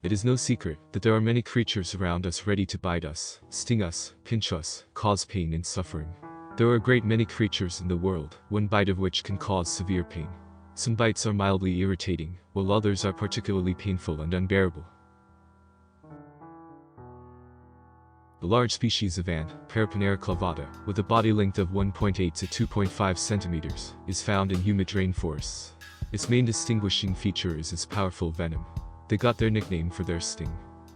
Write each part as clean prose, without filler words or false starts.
It is no secret that there are many creatures around us ready to bite us, sting us, pinch us, cause pain and suffering. There are a great many creatures in the world, one bite of which can cause severe pain. Some bites are mildly irritating, while others are particularly painful and unbearable. The large species of ant, Paraponera clavata, with a body length of 1.8 to 2.5 centimeters, is found in humid rainforests. Its main distinguishing feature is its powerful venom. They got their nickname for their sting.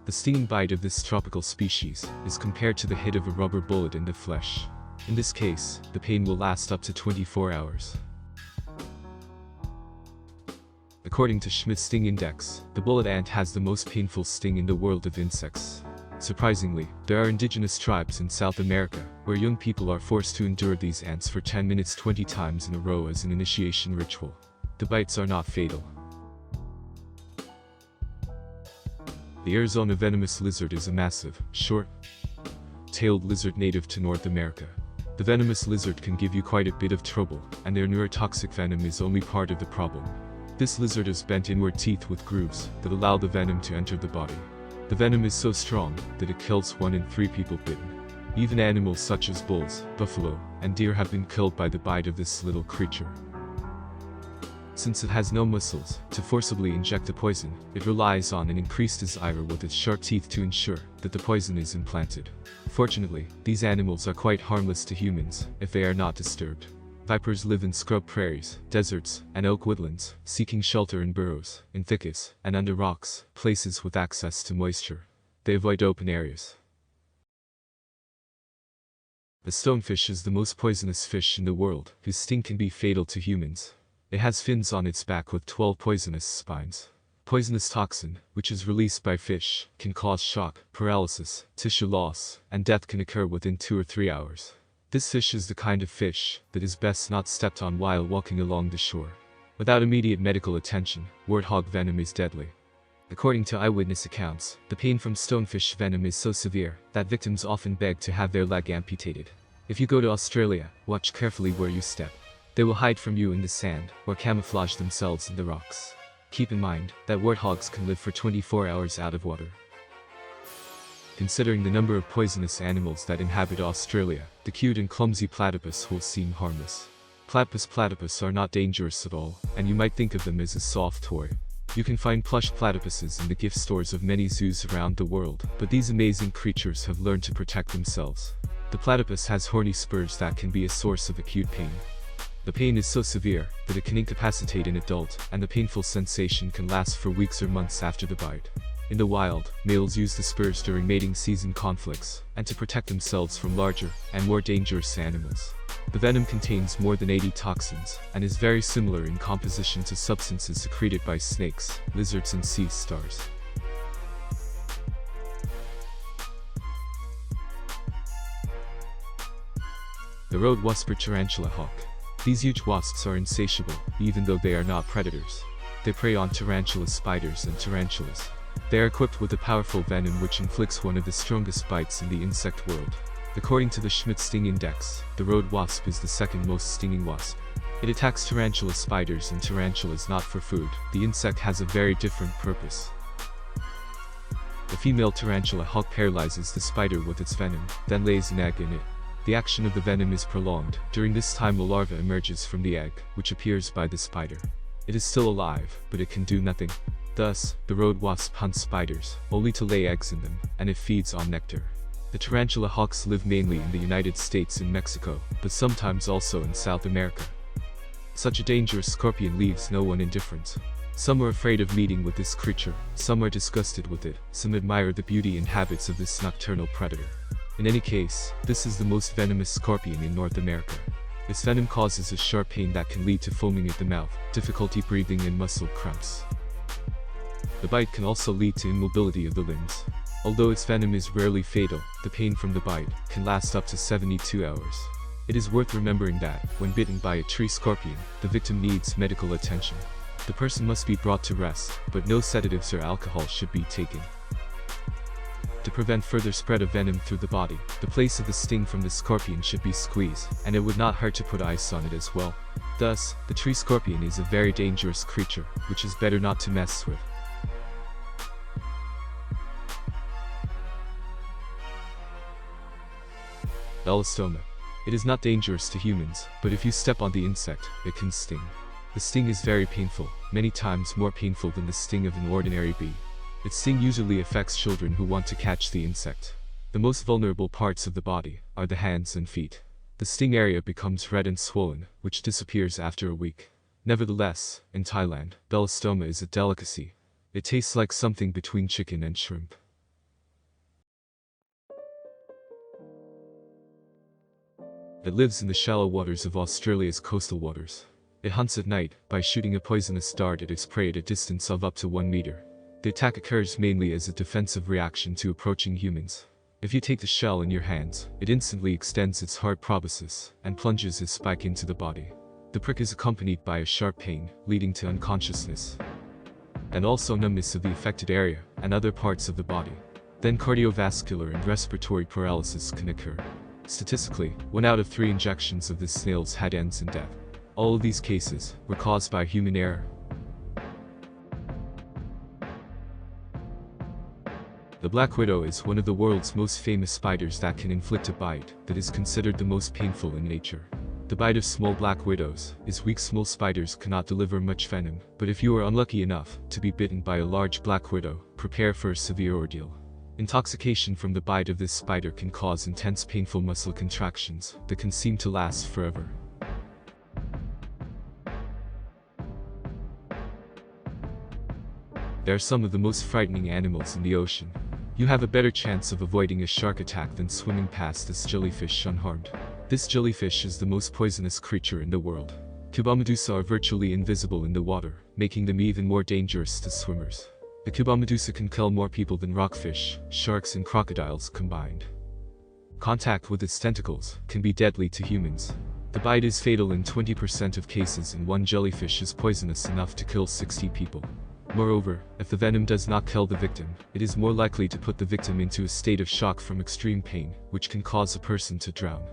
The stinging bite of this tropical species is compared to the hit of a rubber bullet in the flesh. In this case, the pain will last up to 24 hours. According to Schmidt's Sting Index, the bullet ant has the most painful sting in the world of insects. Surprisingly, there are indigenous tribes in South America, where young people are forced to endure these ants for 10 minutes 20 times in a row as an initiation ritual. The bites are not fatal. The Arizona venomous lizard is a massive, short-tailed lizard native to North America. The venomous lizard can give you quite a bit of trouble, and their neurotoxic venom is only part of the problem. This lizard has bent inward teeth with grooves that allow the venom to enter the body. The venom is so strong that it kills 1 in 3 people bitten. Even animals such as bulls, buffalo, and deer have been killed by the bite of this little creature. Since it has no muscles to forcibly inject the poison, it relies on an increased desire with its sharp teeth to ensure that the poison is implanted. Fortunately, these animals are quite harmless to humans if they are not disturbed. Vipers live in scrub prairies, deserts, and oak woodlands, seeking shelter in burrows, in thickets, and under rocks, places with access to moisture. They avoid open areas. The stonefish is the most poisonous fish in the world, whose sting can be fatal to humans. It has fins on its back with 12 poisonous spines. Poisonous toxin, which is released by fish, can cause shock, paralysis, tissue loss, and death can occur within 2 or 3 hours. This fish is the kind of fish that is best not stepped on while walking along the shore. Without immediate medical attention, warthog venom is deadly. According to eyewitness accounts, the pain from stonefish venom is so severe that victims often beg to have their leg amputated. If you go to Australia, watch carefully where you step. They will hide from you in the sand or camouflage themselves in the rocks. Keep in mind that warthogs can live for 24 hours out of water. Considering the number of poisonous animals that inhabit Australia, the cute and clumsy platypus will seem harmless. Platypus are not dangerous at all, and you might think of them as a soft toy. You can find plush platypuses in the gift stores of many zoos around the world, but these amazing creatures have learned to protect themselves. The platypus has horny spurs that can be a source of acute pain. The pain is so severe that it can incapacitate an adult, and the painful sensation can last for weeks or months after the bite. In the wild, males use the spurs during mating season conflicts, and to protect themselves from larger and more dangerous animals. The venom contains more than 80 toxins, and is very similar in composition to substances secreted by snakes, lizards and sea stars. The road wasp or tarantula hawk. These huge wasps are insatiable, even though they are not predators. They prey on tarantula spiders and tarantulas. They are equipped with a powerful venom which inflicts one of the strongest bites in the insect world. According to the Schmidt Sting Index, the road wasp is the second most stinging wasp. It attacks tarantula spiders and tarantulas not for food. The insect has a very different purpose. The female tarantula hawk paralyzes the spider with its venom, then lays an egg in it. The action of the venom is prolonged. During this time a larva emerges from the egg, which appears by the spider. It is still alive, but it can do nothing. Thus, the road wasp hunts spiders, only to lay eggs in them, and it feeds on nectar. The tarantula hawks live mainly in the United States and Mexico, but sometimes also in South America. Such a dangerous scorpion leaves no one indifferent. Some are afraid of meeting with this creature, some are disgusted with it, some admire the beauty and habits of this nocturnal predator. In any case, this is the most venomous scorpion in North America. Its venom causes a sharp pain that can lead to foaming at the mouth, difficulty breathing and muscle cramps. The bite can also lead to immobility of the limbs. Although its venom is rarely fatal, the pain from the bite can last up to 72 hours. It is worth remembering that, when bitten by a tree scorpion, the victim needs medical attention. The person must be brought to rest, but no sedatives or alcohol should be taken. To prevent further spread of venom through the body, the place of the sting from the scorpion should be squeezed, and it would not hurt to put ice on it as well. Thus, the tree scorpion is a very dangerous creature, which is better not to mess with. Belostoma. It is not dangerous to humans, but if you step on the insect, it can sting. The sting is very painful, many times more painful than the sting of an ordinary bee. Its sting usually affects children who want to catch the insect. The most vulnerable parts of the body are the hands and feet. The sting area becomes red and swollen, which disappears after a week. Nevertheless, in Thailand, belostoma is a delicacy. It tastes like something between chicken and shrimp. It lives in the shallow waters of Australia's coastal waters. It hunts at night by shooting a poisonous dart at its prey at a distance of up to 1 meter. The attack occurs mainly as a defensive reaction to approaching humans. If you take the shell in your hands, it instantly extends its hard proboscis and plunges its spike into the body. The prick is accompanied by a sharp pain, leading to unconsciousness, and also numbness of the affected area and other parts of the body. Then cardiovascular and respiratory paralysis can occur. Statistically, 1 out of 3 injections of this snail's head ends in death. All of these cases were caused by human error. The black widow is one of the world's most famous spiders that can inflict a bite that is considered the most painful in nature. The bite of small black widows is weak. Small spiders cannot deliver much venom, but if you are unlucky enough to be bitten by a large black widow, prepare for a severe ordeal. Intoxication from the bite of this spider can cause intense painful muscle contractions that can seem to last forever. They are some of the most frightening animals in the ocean. You have a better chance of avoiding a shark attack than swimming past this jellyfish unharmed. This jellyfish is the most poisonous creature in the world. Cubomedusa are virtually invisible in the water, making them even more dangerous to swimmers. The Cubomedusa can kill more people than rockfish, sharks and crocodiles combined. Contact with its tentacles can be deadly to humans. The bite is fatal in 20% of cases, and one jellyfish is poisonous enough to kill 60 people. Moreover, if the venom does not kill the victim, it is more likely to put the victim into a state of shock from extreme pain, which can cause a person to drown.